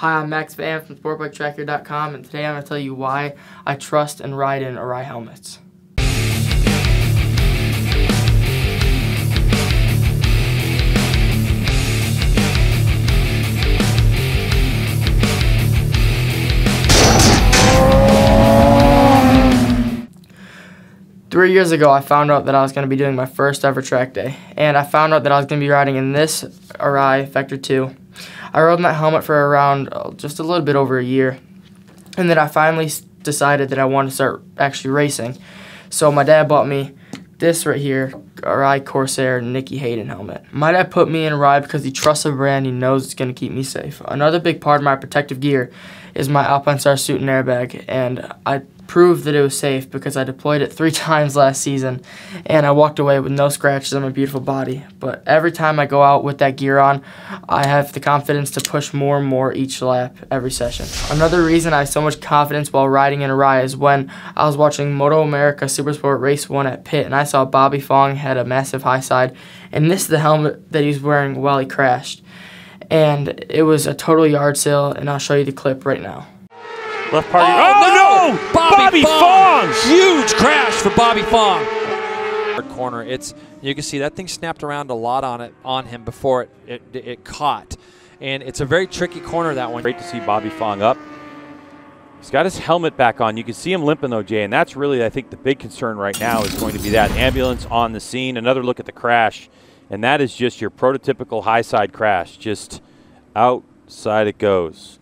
Hi, I'm Max Van from SportbikeTracker.com, and today I'm going to tell you why I trust and ride in Arai helmets. 3 years ago, I found out that I was going to be doing my first ever track day, and I found out that I was going to be riding in this Arai Vector 2. I rode in that helmet for around just a little bit over a year, and then I finally decided that I wanted to start actually racing. So my dad bought me this right here, Arai Corsair Nicky Hayden helmet. My dad put me in Arai because he trusts the brand. He knows it's going to keep me safe. Another big part of my protective gear is my Alpine-Star suit and airbag, and I proved that it was safe because I deployed it 3 times last season, and I walked away with no scratches on my beautiful body. But every time I go out with that gear on, I have the confidence to push more and more each lap, every session. Another reason I have so much confidence while riding in Arai is when I was watching Moto America Supersport Race 1 at Pitt, and I saw Bobby Fong had a massive high side, and this is the helmet that he was wearing while he crashed. And it was a total yard sale, and I'll show you the clip right now. Left party. Oh, no! Bobby Fong! Huge crash for Bobby Fong. Corner. You can see that thing snapped around a lot on him before it caught, and it's a very tricky corner, that one. Great to see Bobby Fong up. He's got his helmet back on. You can see him limping though, Jay, and that's really, I think, the big concern right now is going to be that ambulance on the scene. Another look at the crash, and that is just your prototypical high side crash. Just outside it goes.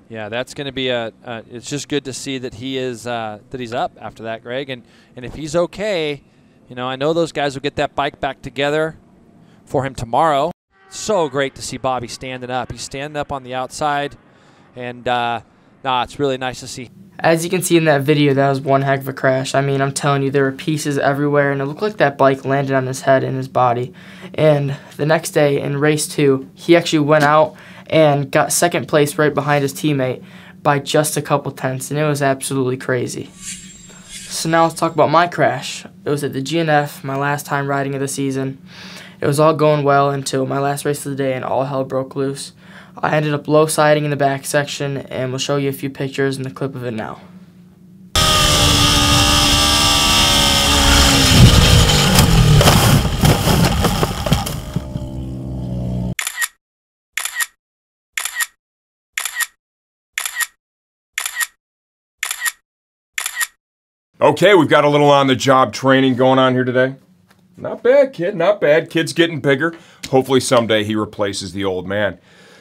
Yeah, that's going to be it's just good to see that he's up after that, Greg, and if he's okay, you know, I know those guys will get that bike back together for him tomorrow. So great to see Bobby standing up. He's standing up on the outside, and it's really nice to see. As you can see in that video, that was one heck of a crash. I mean, I'm telling you, there were pieces everywhere, and it looked like that bike landed on his head and his body. And the next day in race 2, he actually went out and got second place right behind his teammate by just a couple tenths, and it was absolutely crazy. So now let's talk about my crash. It was at the GNF, my last time riding of the season. It was all going well until my last race of the day, and all hell broke loose. I ended up low siding in the back section, and we'll show you a few pictures and the clip of it now. Okay, we've got a little on-the-job training going on here today. Not bad, kid, not bad. Kid's getting bigger. Hopefully someday he replaces the old man.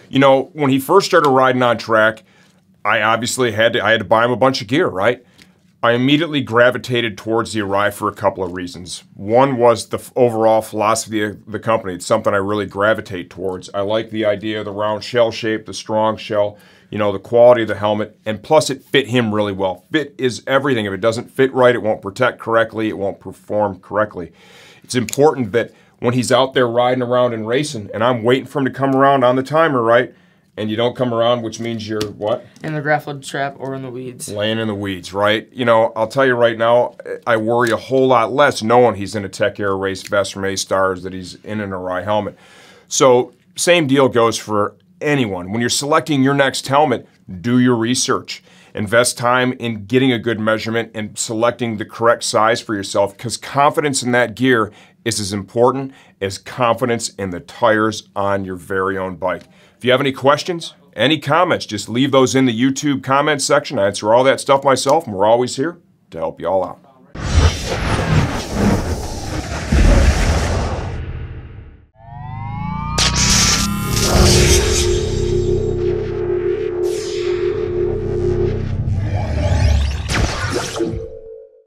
You know, when he first started riding on track, I obviously had to buy him a bunch of gear, right? I immediately gravitated towards the Arai for a couple of reasons. One was the overall philosophy of the company. It's something I really gravitate towards. I like the idea of the round shell shape, the strong shell, you know, the quality of the helmet, and plus it fit him really well. Fit is everything. If it doesn't fit right, it won't protect correctly, it won't perform correctly. It's important that when he's out there riding around and racing, and I'm waiting for him to come around on the timer, right? And you don't come around, which means you're what? In the grappled trap or in the weeds. Laying in the weeds, right? You know, I'll tell you right now, I worry a whole lot less knowing he's in a Tech Air race vest from A-Stars, that he's in an Arai helmet. So same deal goes for anyone. When you're selecting your next helmet, do your research. Invest time in getting a good measurement and selecting the correct size for yourself, because confidence in that gear is as important as confidence in the tires on your very own bike. If you have any questions, any comments, just leave those in the YouTube comment section. I answer all that stuff myself, and we're always here to help you all out.